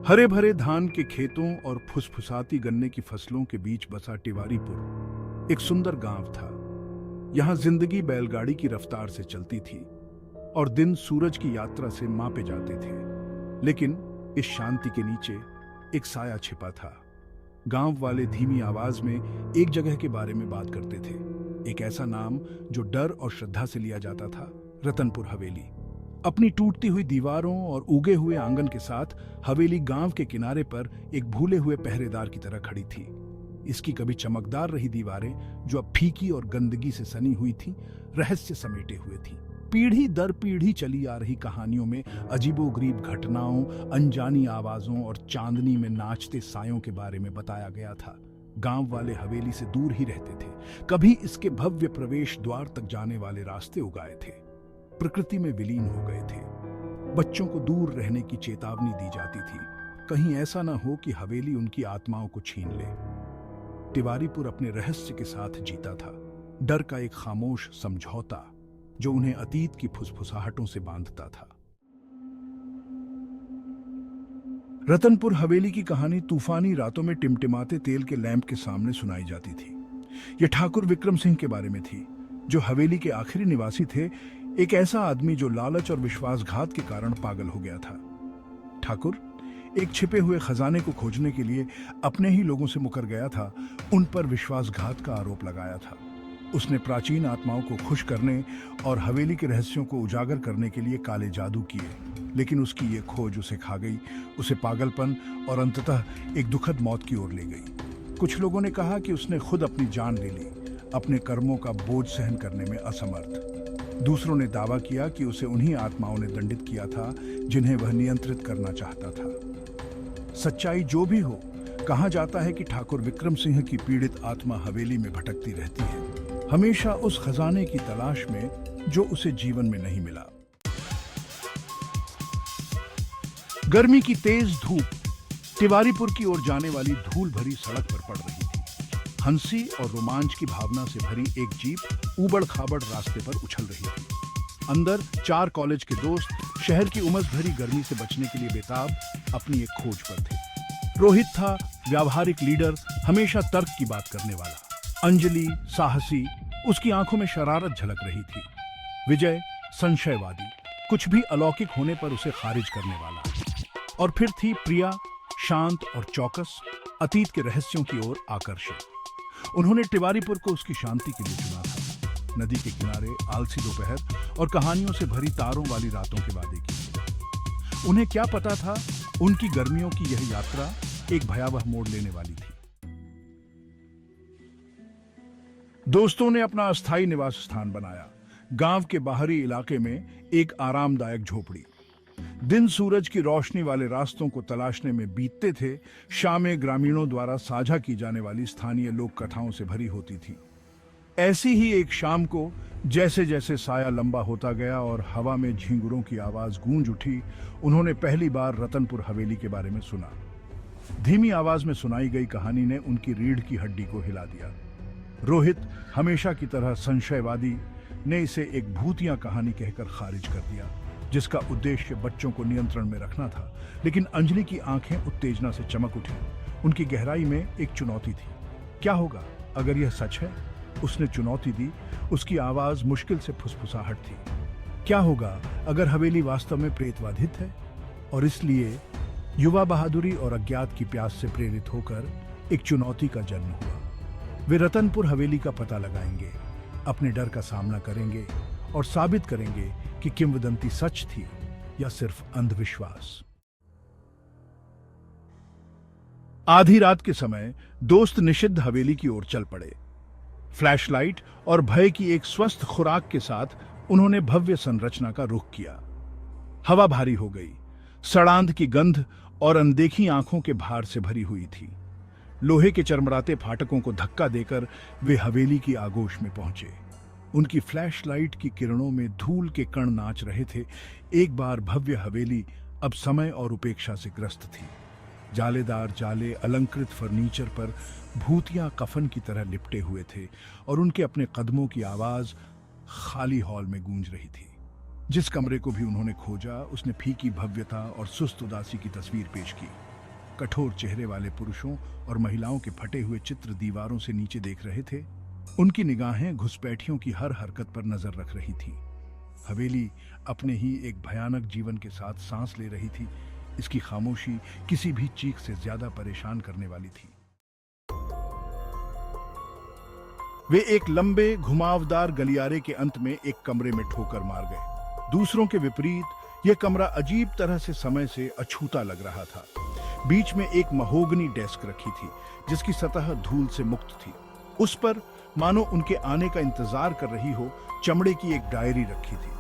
हरे भरे धान के खेतों और फुसफुसाती गन्ने की फसलों के बीच बसा टिवारीपुर एक सुंदर गांव था। यहाँ जिंदगी बैलगाड़ी की रफ्तार से चलती थी और दिन सूरज की यात्रा से मापे जाते थे। लेकिन इस शांति के नीचे एक साया छिपा था। गांव वाले धीमी आवाज में एक जगह के बारे में बात करते थे, एक ऐसा नाम जो डर और श्रद्धा से लिया जाता था, रतनपुर हवेली। अपनी टूटती हुई दीवारों और उगे हुए आंगन के साथ हवेली गांव के किनारे पर एक भूले हुए पहरेदार की तरह खड़ी थी। इसकी कभी चमकदार रही दीवारें, जो अब फीकी और गंदगी से सनी हुई थीं, रहस्य समेटे हुए थीं। पीढ़ी दर पीढ़ी चली आ रही कहानियों में अजीबोगरीब घटनाओं, अनजानी आवाजों और चांदनी में नाचते सायों के बारे में बताया गया था। गांव वाले हवेली से दूर ही रहते थे, कभी इसके भव्य प्रवेश द्वार तक जाने वाले रास्ते उगाए थे, प्रकृति में विलीन हो गए थे। बच्चों को दूर रहने की चेतावनी दी जाती थी, कहीं ऐसा ना हो कि हवेली उनकी आत्माओं को छीन ले। तिवारीपुर अपने रहस्य के साथ जीता था, डर का एक खामोश समझौता जो उन्हें अतीत की फुसफुसाहटों से बांधता था। रतनपुर हवेली की कहानी तूफानी रातों में टिमटिमाते तेल के लैंप के सामने सुनाई जाती थी। यह ठाकुर विक्रम सिंह के बारे में थी, जो हवेली के आखिरी निवासी थे, एक ऐसा आदमी जो लालच और विश्वासघात के कारण पागल हो गया था। ठाकुर एक छिपे हुए खजाने को खोजने के लिए अपने ही लोगों से मुकर गया था, उन पर विश्वासघात का आरोप लगाया था। उसने प्राचीन आत्माओं को खुश करने और हवेली के रहस्यों को उजागर करने के लिए काले जादू किए, लेकिन उसकी ये खोज उसे खा गई, उसे पागलपन और अंततः एक दुखद मौत की ओर ले गई। कुछ लोगों ने कहा कि उसने खुद अपनी जान ले ली, अपने कर्मों का बोझ सहन करने में असमर्थ। दूसरों ने दावा किया कि उसे उन्हीं आत्माओं ने दंडित किया था जिन्हें वह नियंत्रित करना चाहता था। सच्चाई जो भी हो, कहा जाता है कि ठाकुर विक्रम सिंह की पीड़ित आत्मा हवेली में भटकती रहती है, हमेशा उस खजाने की तलाश में जो उसे जीवन में नहीं मिला। गर्मी की तेज धूप तिवारीपुर की ओर जाने वाली धूल भरी सड़क पर पड़ रही थी। हंसी और रोमांच की भावना से भरी एक जीप ऊबड़ खाबड़ रास्ते पर उछल रही थी। अंदर 4 कॉलेज के दोस्त शहर की उमस भरी गर्मी से बचने के लिए बेताब अपनी एक खोज पर थे। रोहित था व्यावहारिक लीडर, हमेशा तर्क की बात करने वाला। अंजलि साहसी, उसकी आंखों में शरारत झलक रही थी। विजय संशयवादी, कुछ भी अलौकिक होने पर उसे खारिज करने वाला। और फिर थी प्रिया, शांत और चौकस, अतीत के रहस्यों की ओर आकर्षित। उन्होंने तिवारीपुर को उसकी शांति के लिए चुना था। नदी के किनारे आलसी दोपहर और कहानियों से भरी तारों वाली रातों के वादे किए। उन्हें क्या पता था, उनकी गर्मियों की यह यात्रा एक भयावह मोड़ लेने वाली थी। दोस्तों ने अपना अस्थायी निवास स्थान बनाया, गांव के बाहरी इलाके में एक आरामदायक झोपड़ी। दिन सूरज की रोशनी वाले रास्तों को तलाशने में बीतते थे, शामें ग्रामीणों द्वारा साझा की जाने वाली स्थानीय लोक कथाओं से भरी होती थी। ऐसी ही एक शाम को जैसे जैसे साया लंबा होता गया और हवा में झींगुरों की आवाज गूंज उठी, उन्होंने पहली बार रतनपुर हवेली के बारे में सुना। धीमी आवाज में सुनाई गई कहानी ने उनकी रीढ़ की हड्डी को हिला दिया। रोहित, हमेशा की तरह संशयवादी, ने इसे एक भूतिया कहानी कहकर खारिज कर दिया, जिसका उद्देश्य बच्चों को नियंत्रण में रखना था। लेकिन अंजलि की आंखें उत्तेजना से चमक उठी। उनकी गहराई में एक चुनौती थी। क्या होगा अगर यह सच है? उसने चुनौती दी, उसकी आवाज मुश्किल से फुसफुसाहट थी। क्या होगा अगर हवेली वास्तव में प्रेतबाधित है? और इसलिए युवा बहादुरी और अज्ञात की प्यास से प्रेरित होकर एक चुनौती का जन्म हुआ। वे रतनपुर हवेली का पता लगाएंगे, अपने डर का सामना करेंगे और साबित करेंगे कि किंवदंती सच थी या सिर्फ अंधविश्वास। आधी रात के समय दोस्त निषिद्ध हवेली की ओर चल पड़े। फ्लैशलाइट और भय की एक स्वस्थ खुराक के साथ उन्होंने भव्य संरचना का रुख किया। हवा भारी हो गई, सड़ांध की गंध और अनदेखी आंखों के भार से भरी हुई थी। लोहे के चरमराते फाटकों को धक्का देकर वे हवेली की आगोश में पहुंचे। उनकी फ्लैशलाइट की किरणों में धूल के कण नाच रहे थे। एक बार भव्य हवेली अब समय और उपेक्षा से ग्रस्त थी। जालेदार जाले अलंकृत फर्नीचर पर भूतियां कफन की तरह लिपटे हुए थे और उनके अपने कदमों की आवाज खाली हॉल में गूंज रही थी। जिस कमरे को भी उन्होंने खोजा, उसने फीकी भव्यता और सुस्त उदासी की तस्वीर पेश की। कठोर चेहरे वाले पुरुषों और महिलाओं के फटे हुए चित्र दीवारों से नीचे देख रहे थे। उनकी निगाहें घुसपैठियों की हर हरकत पर नजर रख रही थी। हवेली अपने ही एक भयानक जीवन के साथ सांस ले रही थी। इसकी खामोशी किसी भी चीख से ज्यादा परेशान करने वाली थी। वे एक लंबे घुमावदार गलियारे के अंत में एक कमरे में ठोकर मार गए। दूसरों के विपरीत यह कमरा अजीब तरह से समय से अछूता लग रहा था। बीच में एक महोगनी डेस्क रखी थी जिसकी सतह धूल से मुक्त थी। उस पर मानो उनके आने का इंतजार कर रही हो चमड़े की एक डायरी रखी थी।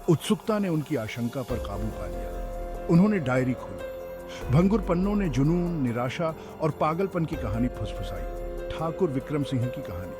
उत्सुकता ने उनकी आशंका पर काबू पा लिया। उन्होंने डायरी खोली। भंगुर पन्नों ने जुनून, निराशा और पागलपन की कहानी फुसफुसाई। ठाकुर विक्रम सिंह की कहानी।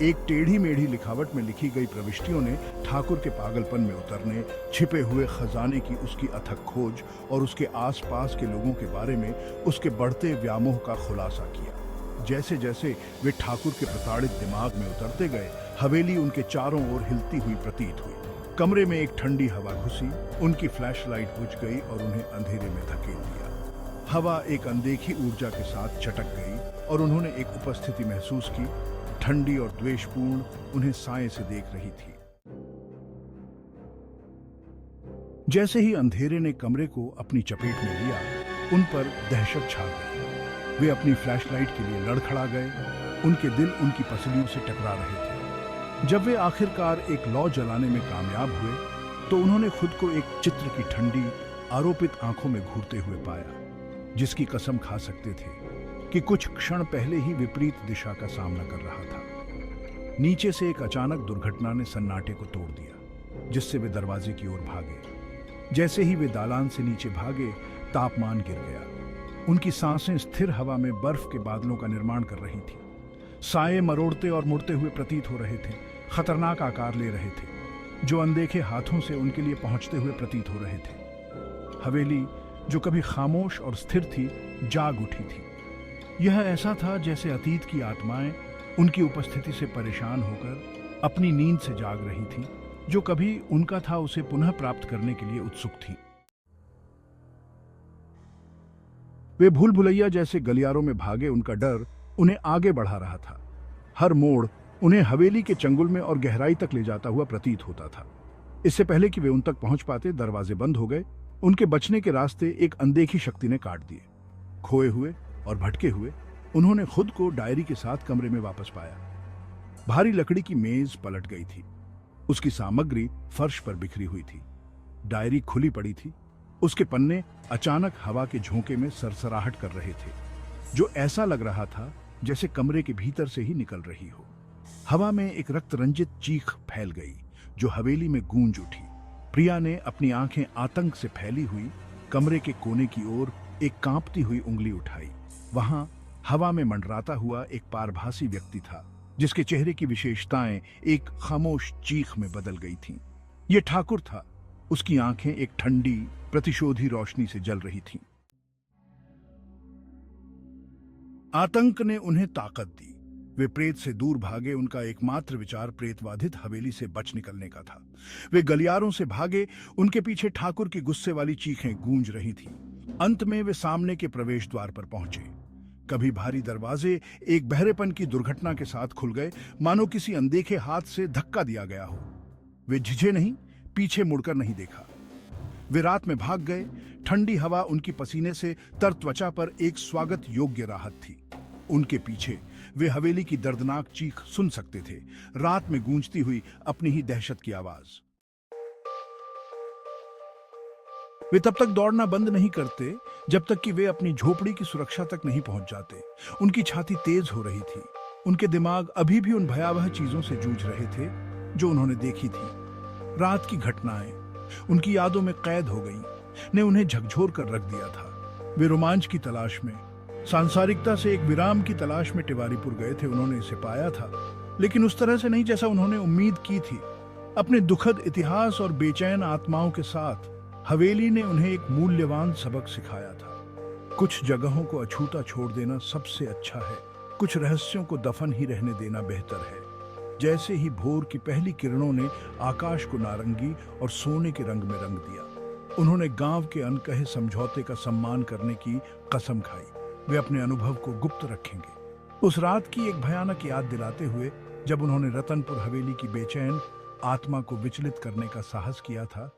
एक टेढ़ी मेढ़ी लिखावट में लिखी गई प्रविष्टियों ने ठाकुर के पागलपन में उतरने, छिपे हुए खजाने की उसकी अथक खोज और उसके आसपास के लोगों के बारे में उसके बढ़ते व्यामोह का खुलासा किया। जैसे जैसे वे ठाकुर के प्रताड़ित दिमाग में उतरते गए, हवेली उनके चारों ओर हिलती हुई प्रतीत हुई। कमरे में एक ठंडी हवा घुसी, उनकी फ्लैशलाइट बुझ गई और उन्हें अंधेरे में धकेल दिया। हवा एक अनदेखी ऊर्जा के साथ चटक गई और उन्होंने एक उपस्थिति महसूस की, ठंडी और द्वेषपूर्ण, उन्हें साए से देख रही थी। जैसे ही अंधेरे ने कमरे को अपनी चपेट में लिया, उन पर दहशत छा गई। वे अपनी फ्लैशलाइट के लिए लड़खड़ा गए। उनके दिल उनकी पसलियों से टकरा रहे थे। जब वे आखिरकार एक लौ जलाने में कामयाब हुए तो उन्होंने खुद को एक चित्र की ठंडी, आरोपित आंखों में घूरते हुए पाया, जिसकी कसम खा सकते थे कि कुछ क्षण पहले ही विपरीत दिशा का सामना कर रहा था। नीचे से एक अचानक दुर्घटना ने सन्नाटे को तोड़ दिया, जिससे वे दरवाजे की ओर भागे। जैसे ही वे दालान से नीचे भागे, तापमान गिर गया। उनकी सांसें स्थिर हवा में बर्फ के बादलों का निर्माण कर रही थी। साए मरोड़ते और मुड़ते हुए प्रतीत हो रहे थे, खतरनाक आकार ले रहे थे, जो अनदेखे हाथों से उनके लिए पहुंचते हुए प्रतीत हो रहे थे। हवेली, जो कभी खामोश और स्थिर थी, जाग उठी थी। यह ऐसा था जैसे अतीत की आत्माएं उनकी उपस्थिति से परेशान होकर अपनी नींद से जाग रही थी। जो कभी उनका था उसे पुनः प्राप्त करने के लिए उत्सुक थी। वे भूल भुलैया जैसे गलियारों में भागे। उनका डर उन्हें आगे बढ़ा रहा था। हर मोड़ उन्हें हवेली के चंगुल में और गहराई तक ले जाता हुआ प्रतीत होता था। इससे पहले कि वे उन तक पहुंच पाते, दरवाजे बंद हो गए। उनके बचने के रास्ते एक अनदेखी शक्ति ने काट दिए। खोए हुए और भटके हुए उन्होंने खुद को डायरी के साथ कमरे में वापस पाया। भारी लकड़ी की मेज पलट गई थी। उसकी सामग्री फर्श पर बिखरी हुई थी। डायरी खुली पड़ी थी। उसके पन्ने अचानक हवा के झोंके में सरसराहट कर रहे थे, जो ऐसा लग रहा था जैसे कमरे के भीतर से ही निकल रही हो। हवा में एक रक्त रंजित चीख फैल गई, जो हवेली में गूंज उठी। प्रिया ने अपनी आंखें आतंक से फैली हुई कमरे के कोने की ओर एक कांपती हुई उंगली उठाई। वहां हवा में मंडराता हुआ एक पारभासी व्यक्ति था, जिसके चेहरे की विशेषताएं एक खामोश चीख में बदल गई थीं। यह ठाकुर था। उसकी आंखें एक ठंडी, प्रतिशोधी रोशनी से जल रही थीं। आतंक ने उन्हें ताकत दी। वे प्रेत से दूर भागे। उनका एकमात्र विचार प्रेतवाधित हवेली से बच निकलने का था। वे गलियारों से भागे। उनके पीछे ठाकुर की गुस्से वाली चीखें गूंज रही थीं। अंत में वे सामने के प्रवेश द्वार पर पहुंचे। कभी भारी दरवाजे एक बहरेपन की दुर्घटना के साथ खुल गए, मानो किसी अनदेखे हाथ से धक्का दिया गया हो। वे झिझे नहीं, पीछे मुड़कर नहीं देखा। वे रात में भाग गए। ठंडी हवा उनकी पसीने से तर त्वचा पर एक स्वागत योग्य राहत थी। उनके पीछे वे हवेली की दर्दनाक चीख सुन सकते थे, रात में गूंजती हुई अपनी ही दहशत की आवाज। वे तब तक दौड़ना बंद नहीं करते जब तक कि वे अपनी झोपड़ी की सुरक्षा तक नहीं पहुंच जाते। उनकी छाती तेज हो रही थी। उनके दिमाग अभी भी उन भयावह चीजों से जूझ रहे थे जो उन्होंने देखी थी। रात की घटनाएं उनकी यादों में कैद हो गईं, ने उन्हें झकझोर कर रख दिया था। वे रोमांच की तलाश में, सांसारिकता से एक विराम की तलाश में तिवारीपुर गए थे। उन्होंने इसे पाया था, लेकिन उस तरह से नहीं जैसा उन्होंने उम्मीद की थी। अपने दुखद इतिहास और बेचैन आत्माओं के साथ हवेली ने उन्हें एक मूल्यवान सबक सिखाया था। कुछ जगहों को अछूता छोड़ देना सबसे अच्छा है। कुछ रहस्यों को दफन ही रहने देना बेहतर है। जैसे ही भोर की पहली किरणों ने आकाश को नारंगी और सोने के रंग में रंग दिया, उन्होंने गांव के अनकहे समझौते का सम्मान करने की कसम खाई। वे अपने अनुभव को गुप्त रखेंगे। उस रात की एक भयानक याद दिलाते हुए जब उन्होंने रतनपुर हवेली की बेचैन आत्मा को विचलित करने का साहस किया था,